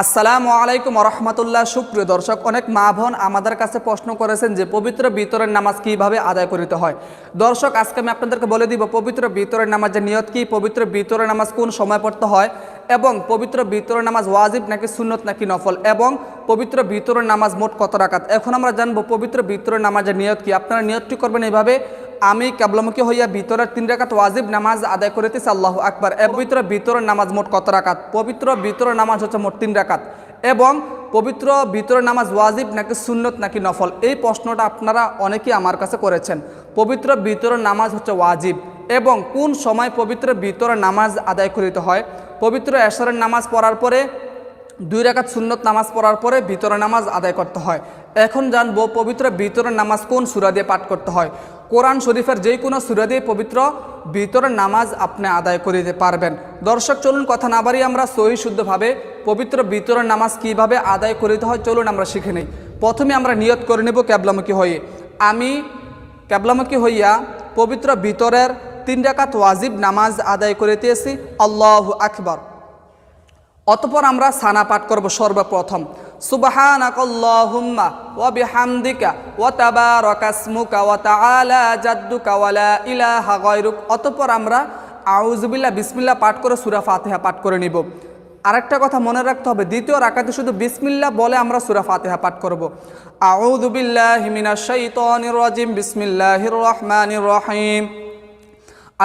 আসসালামু আলাইকুম রহমতুল্লাহ। সুপ্রিয় দর্শক, অনেক মা বোন আমাদের কাছে প্রশ্ন করেছেন যে পবিত্র বিতরের নামাজ কিভাবে আদায় করিতে হয়। দর্শক, আজকে আমি আপনাদেরকে বলে দিব পবিত্র বিতরের নামাজের নিয়ত কি, পবিত্র বিতরের নামাজ কোন সময় পড়তে হয়, এবং পবিত্র বিতরের নামাজ ওয়াজিব নাকি সুন্নত নাকি নফল, এবং পবিত্র বিতরের নামাজ মোট কত রাকাত। এখন আমরা জানবো পবিত্র বিতরের নামাজের নিয়ত কি। আপনারা নিয়তটি করবেন এইভাবে: আমি ক্যাবলামুখী হইয়া ভিতরের 3 রাকাত ওয়াজিব নামাজ আদায় করিতেছি, আল্লাহু আকবার। পবিত্র ভিতরের নামাজ মোট কত রাকাত? পবিত্র ভিতরের নামাজ হচ্ছে মোট 3 রাকাত। এবং পবিত্র ভিতরের নামাজ ওয়াজিব নাকি সুন্নত নাকি নফল, এই প্রশ্নটা আপনারা অনেকেই আমার কাছে করেছেন। পবিত্র ভিতরের নামাজ হচ্ছে ওয়াজিব। এবং কোন সময় পবিত্র ভিতরের নামাজ আদায় করিতে হয়? পবিত্র এশারের নামাজ পড়ার পরে 2 রাকাত সুন্নত নামাজ পড়ার পরে ভিতরের নামাজ আদায় করতে হয়। এখন জানবো পবিত্র ভিতরের নামাজ কোন সূরা দিয়ে পাঠ করতে হয়। কোরআন শরীফের যে কোনো সূরা দিয়ে পবিত্র ভিতরের নামাজ আপনি আদায় করিতে পারবেন। দর্শক, চলুন কথা না বাড়িয়ে আমরা সহি শুদ্ধভাবে পবিত্র ভিতরের নামাজ কিভাবে আদায় করিতে হয় চলুন আমরা শিখে নিই। প্রথমে আমরা নিয়ত করে নেব ক্যাবলামুখী হয়ে। আমি ক্যাবলামুখী হইয়া পবিত্র ভিতরের 3 রাকাত ওয়াজিব নামাজ আদায় করিতেছি, আল্লাহু আকবার। অতঃপর আমরা সানা পাঠ করব সর্বপ্রথম, সুবহানাকাল্লাহুম্মা ওয়া বিহামদিকা ওয়া তাবারাকাসমুকা ওয়া তাআলা জাদ্দুকা ওয়া লা ইলাহা গায়রুক। অতঃপর আমরা আউযুবিল্লাহ বিসমিল্লাহ পাঠ করে সূরা ফাতিহা পাঠ করে নিব। আরেকটা কথা মনে রাখতে হবে, দ্বিতীয় রাকাতে শুধু বিসমিল্লাহ বলে আমরা সূরা ফাতিহা পাঠ করব। আউযু বিল্লাহি মিনাশ শাইতানির রাজিম, বিসমিল্লাহির রহমানির রহিম,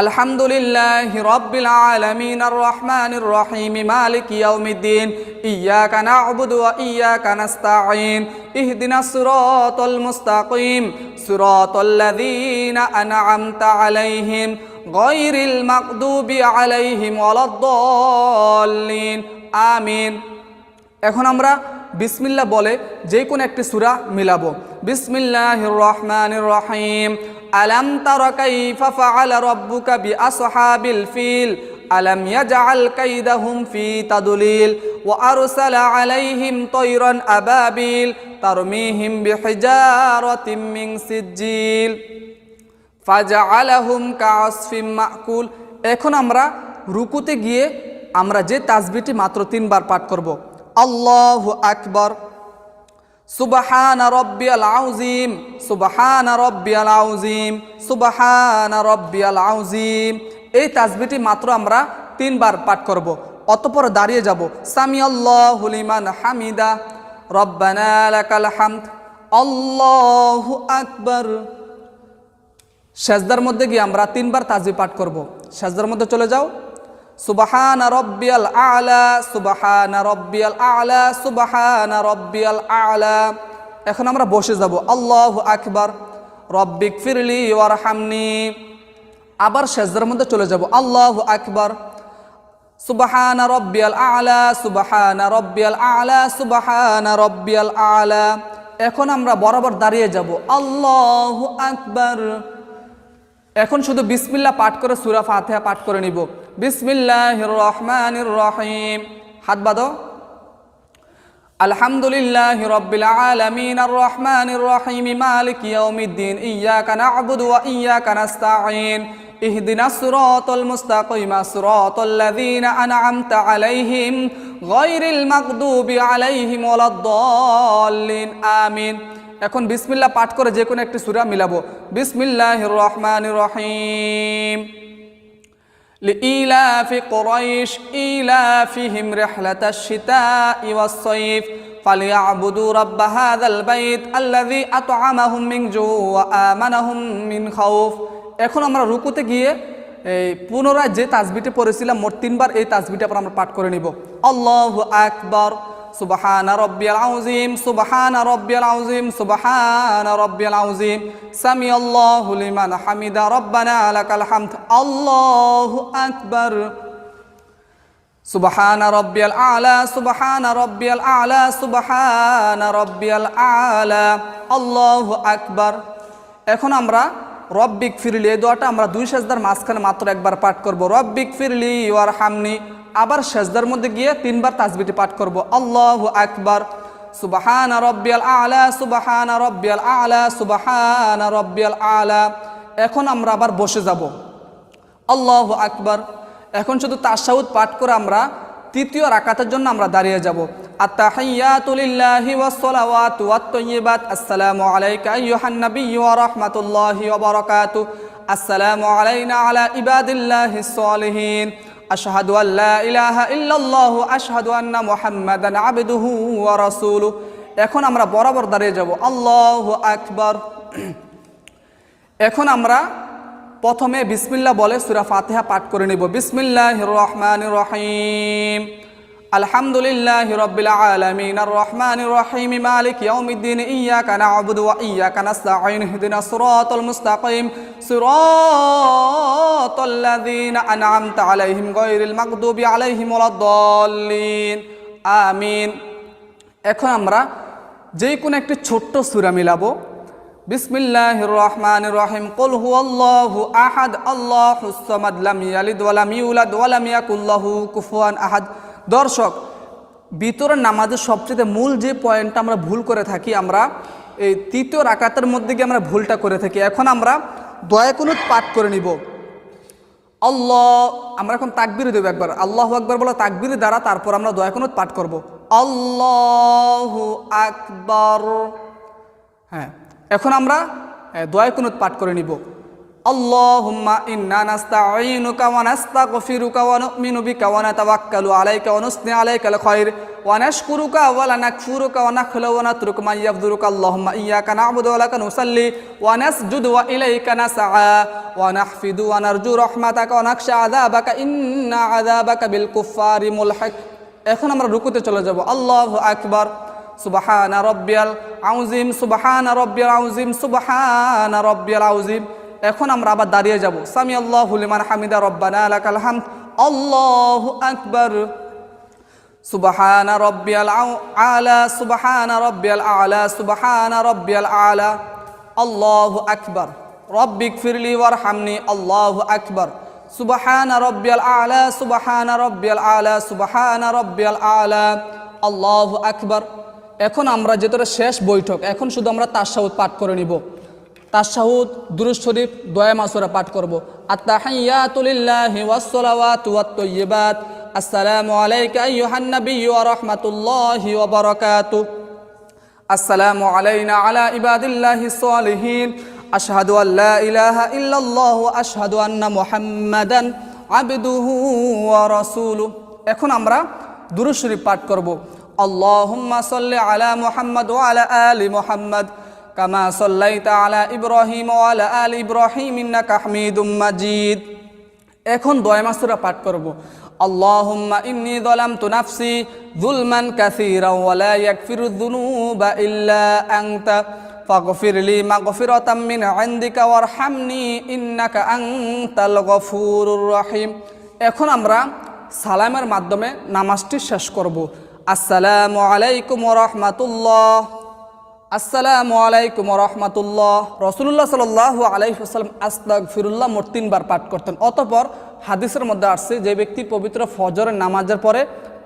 আলহামদুলিল্লাহি রাব্বিল আলামিন আর রহমানির রহিম মালিকি ইয়াউমিদ্দিন ইয়্যাকা না'বুদু ওয়া ইয়্যাকা নাস্তাঈন ইহদিনাস সিরাতাল মুস্তাকিম সিরাতাল লাযীনা আন'আমতা আলাইহিম গায়রিল মাগদুবি আলাইহিম ওয়ালাদ-দাল্লিন, আমিন। এখন আমরা বিসমিল্লাহ বলে যে কোনো একটি সূরা মিলাবো। বিসমিল্লাহির রহমানির রহিম, আলাম তারা কাইফা ফাআলা রাব্বুকা বিআসহাবিল ফিল আলাম ইয়াজআল কাইদাহুম ফি তাদলিল ওয়া আরসালা আলাইহিম তায়রান আবাবিল তারমিহিম বিহিজারাতিম মিন সিজ্জিল ফাজআলাহুম কাআসফিম মাকুল। এখন আমরা রুকুতে গিয়ে আমরা যে তাসবিহটি মাত্র 3 বার পাঠ করব, আল্লাহু আকবার, সুবহানা রাব্বিয়াল আযীম, সুবহানা রাব্বিয়াল আযীম, সুবহানা রাব্বিয়াল আযীম। এই তাসবিহটি মাত্র আমরা 3 বার পাঠ করব। অতঃপর দাঁড়িয়ে যাব, সামিআল্লাহু লিমান হামিদা, রব্বানা লাকাল হামদ, আল্লাহু আকবার। সেজদার মধ্যে গিয়ে আমরা 3 বার তাসবিহ পাঠ করব। সেজদার মধ্যে চলে যাও, সুবহানা রাব্বিয়াল আ'লা, সুবহানা রাব্বিয়াল আ'লা, সুবহানা রাব্বিয়াল আ'লা। এখন আমরা বসে যাব, আল্লাহু আকবার, রব্বিগফিরলি ওয়ারহামনি। আবার সেজদার মধ্যে চলে যাব, আল্লাহু আকবার, সুবহানা রাব্বিয়াল আ'লা, সুবহানা রাব্বিয়াল আ'লা, সুবহানা রাব্বিয়াল আ'লা। এখন আমরা বরাবর দাঁড়িয়ে যাব, আল্লাহু আকবার। এখন শুধু বিসমিল্লাহ পাঠ করে সূরা ফাতিহা পাঠ করে নিব। বিসমিল্লাহির রহমানির রহিম, হাত বাঁধো। আলহামদুলিল্লাহি রাব্বিল আলামিন আর রহমানির রহিম মালিকি ইয়াউমিদ্দিন ইয়্যাকা না'বুদু ওয়া ইয়্যাকা নাস্তাঈন ইহদিনাস সিরাতাল মুস্তাকিম সিরাতাল লাযীনা আন'আমতা আলাইহিম গায়রিল মাগদুবি আলাইহিম ওয়ালাদ-দাল্লিন, আমিন। এখন বিসমিল্লাহ পাঠ করে যে কোনো একটি সূরা মিলাবো। বিসমিল্লাহির রহমানির রহিম, লিইলাফি কুরাইশ ইলাফিহিম রিহলাতাশ শিতাই ওয়াস-সাইফ ফালিয়াবুদু রাব্ব হাযাল বাইত আল্লাযী আত'আমাহুম মিন জু' ওয়া আমানাহুম মিন খাউফ। এখন আমরা রুকুতে গিয়ে পুনরায় যে তাসবিহটি পড়েছিলাম মোট 3 বার, এই তাসবিহটি আমরা পাঠ করে নিব, আল্লাহু আকবার, সুবহানা রাব্বিয়াল আযীম, সুবহানা রাব্বিয়াল আযীম, সুবহানা রাব্বিয়াল আযীম, সামিআল্লাহু লিমান হামিদা, রব্বানা লাকাল হামদ, আল্লাহু আকবার, সুবহানা রাব্বিয়াল আ'লা, সুবহানা রাব্বিয়াল আ'লা, সুবহানা রাব্বিয়াল আ'লা, আল্লাহু আকবার। এখন আমরা রব্বিগফিরলি, এই দোয়াটা আমরা 2 সেজদার মাঝখানে মাত্র একবার পাঠ করব, রব্বিগফিরলি ওয়ারহামনি। আবার সেজদার মধ্যে গিয়ে 3 বার তাসবিহটি পাঠ করব, আল্লাহু আকবার, সুবহানা রাব্বিয়াল আ'লা, সুবহানা রাব্বিয়াল আ'লা, সুবহানা রাব্বিয়াল আ'লা। এখন আমরা আবার বসে যাব, আল্লাহু আকবার। এখন শুধু তাশাহুদ পাঠ করে আমরা তৃতীয় রাকাতের জন্য আমরা দাঁড়িয়ে যাব। আত-তাহিয়াতু লিল্লাহি ওয়াস-সালাওয়াতু ওয়াত-তাইয়্যিবাত আসসালামু আলাইকা আইয়ুহান নাবিয়্যু ওয়া রাহমাতুল্লাহি ওয়া বারাকাতুহু আসসালামু আলাইনা আলা ইবাদিল্লাহিস সালিহিন আশহাদু আল্লা ইলাহা ইল্লাল্লাহু আশহাদু আন্না মুহাম্মাদান আবদুহু ওয়া রাসূলুহু। এখন আমরা বরাবর দাঁড়িয়ে যাব আল্লাহু আকবার। এখন আমরা প্রথমে বিসমিল্লাহ বলে সূরা ফাতিহা পাঠ করে নেব। বিসমিল্লাহির রহমানির রহিম আলহামদুলিল্লাহি রাব্বিল আলামিন আর রহমানির রহিম মালিক ইয়াউমিদ্দিন ইয়্যাকা না'বুদু ওয়া ইয়্যাকা নাস্তাঈন ইহদিনাস সিরাতাল মুস্তাকিম সিরাতাল লাযীনা আন'আমতা আলাইহিম গায়রিল মাগদুবি আলাইহিম ওয়ালাদ-দাল্লিন আমিন। এখন আমরা যে কোনো একটি ছোট্ট সূরা মিলাবো। বিসমিল্লাহির রহমানির রহিম কুল হুয়াল্লাহু আহাদ আল্লাহুস সামাদ লাম ইয়ালিদ ওয়া লাম ইউলাদ ওয়া লাম ইয়াকুল লাহু কুফুয়ান আহাদ। দর্শক, ভিতরের নামাজের সবচেয়ে মূল যে পয়েন্টটা আমরা ভুল করে থাকি, আমরা এই তৃতীয় রাকাতের মধ্যে গিয়ে আমরা ভুলটা করে থাকি। এখন আমরা দোয়া কুনুত পাঠ করে নিব। আল্লাহ, আমরা এখন তাকবীর দেব একবার, আল্লাহু আকবার বলা তাকবীরের দ্বারা তারপর আমরা দোয়া কুনুত পাঠ করব। আল্লাহু আকবার। হ্যাঁ, এখন আমরা দোয়া কুনুত পাঠ করে নিব। আল্লাহুম্মা ইন্না নাস্তাঈনুকা ওয়া নাস্তাগফিরুকা ওয়া নু'মিনু বিকা ওয়া নাতাওয়াক্কালু আলাইকা ওয়া নুসনি আলাইকাল খায়র ওয়া নাশকুরুকা ওয়া লা নাকফুরুকা ওয়া নাখলু ওয়া নাতরুকু মা ইয়াফযুরুকা আল্লাহুম্মা ইয়্যাকা না'বুদু ওয়া লাকা নুসাল্লি ওয়া নাসজুদু ওয়া ইলাইকা নাসআ ওয়া নাহফিদু ওয়া নারজু রাহমাতাকা ওয়া নাখশা আযাবাকা ইন্না আযাবাকা বিল কুফফারি মুলহিক। এখন আমরা রুকুতে চলে যাব। আল্লাহু আকবার। সুবহানা রাব্বিয়াল আযীম সুবহানা রাব্বিয়াল আযীম সুবহানা রাব্বিয়াল আযীম। এখন আমরা আবার দাঁড়িয়ে যাব। সামি আল্লাহু লিমান হামিদা রব্বানা লাকাল হামদ আল্লাহু আকবার। সুবহানা রাব্বিয়াল আলা সুবহানা রাব্বিয়াল আলা সুবহানা রাব্বিয়াল আলা আল্লাহু আকবার। রব্বিগফিরলি ওয়ারহামনি আল্লাহু আকবার। সুবহানা রাব্বিয়াল আলা সুবহানা রাব্বিয়াল আলা সুবহানা রাব্বিয়াল আলা আল্লাহু আকবার। এখন আমরা যেটা শেষ বৈঠক, এখন শুধু আমরা তাশাহুদ পাঠ করে নিব। তাশাহুদ, দুরূদ শরীফ, দোয়া মাসুরা পাঠ করব। আত-তাহিয়াতু লিল্লাহি ওয়াস-সালাওয়াতু ওয়াত-তাইয়্যিবাত আসসালামু আলাইকা আইয়ুহান নাবিয়্যু ওয়া রাহমাতুল্লাহি ওয়া বারাকাতুহু আসসালামু আলাইনা আলা ইবাদিল্লাহিস সালিহিন আশহাদু আল্লা ইলাহা ইল্লাল্লাহু ওয়া আশহাদু আন্না মুহাম্মাদান আবদুহু ওয়া রাসূলুহু। এখন আমরা দুরূদ শরীফ পাঠ করব। আল্লাহুম্মা সাল্লি আলা মুহাম্মাদ ওয়া আলা আলি মুহাম্মাদ কামা সাল্লাইতা আলা ইব্রাহিম ওয়া আলা আলি ইব্রাহিম ইন্নাকা হামিদুম মাজিদ। এখন দোয়া মাসুরা পাঠ করব। আল্লাহুম্মা ইন্নী যালামতু নাফসি যুলমান কাসীরান ওয়া লা ইয়াগফিরুয যুনুবা ইল্লা আনতা ফাগফিরলি মাগফিরাতাম মিন ইনদিকা ওয়ারহামনি ইন্নাকা আনতাল গফুরুর রহিম। এখন আমরা সালামের মাধ্যমে নামাজটি শেষ করব। আসসালামু আলাইকুম ওয়া রাহমাতুল্লাহ। আসসালামু আলাইকুম ওয়া রাহমাতুল্লাহ। রাসূলুল্লাহ সাল্লাল্লাহু আলাইহি ওয়াসাল্লাম আস্তাগফিরুল্লাহ মোট 3 বার পাঠ করতেন। অতঃপর হাদিসের মধ্যে আসছে যে ব্যক্তি পবিত্র ফজরের নামাজের পরে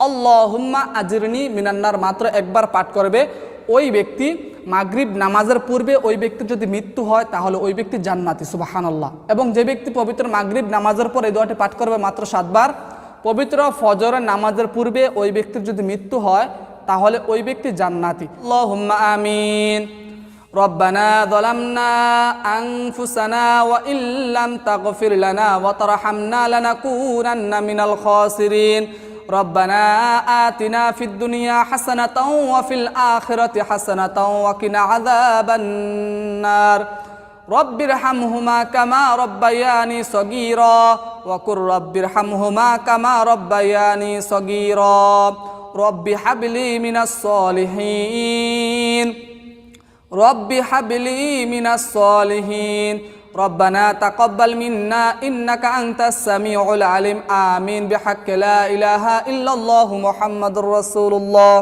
আল্লাহুম্মা আজিরনি মিনান্নার মাত্র একবার পাঠ করবে, ওই ব্যক্তি মাগরিব নামাজের পূর্বে ওই ব্যক্তির যদি মৃত্যু হয় তাহলে ওই ব্যক্তি জান্নাতি। সুবহানাল্লাহ। এবং যে ব্যক্তি পবিত্র মাগরিব নামাজের পরে এই দোয়াটি পাঠ করবে মাত্র 7 বার, পবিত্র ফজরের নামাজের পূর্বে ওই ব্যক্তির যদি মৃত্যু হয় তাহলে ওই ব্যক্তি জান্নাতি। আল্লাহুম্মা আমিন। রব্বানা যালামনা আনফুসানা ওয়া ইল্লাম তাগফির লানা ওয়া তারহামনা লানাকুনান্না মিনাল খাসিরিন। রব্বানা আতিনা ফিদ দুনিয়া হাসানাতাও ওয়া ফিল আখিরাতি হাসানাতাও ওয়া কিনা আযাবান নার। রব্বিরহামহুমা কামা রব্বায়ানি সগীরা ওয়া কুর রব্বিরহামহুমা কামা রব্বায়ানি সগীরা। রব্বি হাবলি মিনাস সলিহিন। রব্বি হাবলি মিনাস সলিহিন। রব্বানা তাকাব্বাল মিন্না ইন্নাকা আনতাস সামিউল আলিম। আমিন বিহাক্কি লা ইলাহা ইল্লাল্লাহু মুহাম্মাদুর রাসূলুল্লাহ।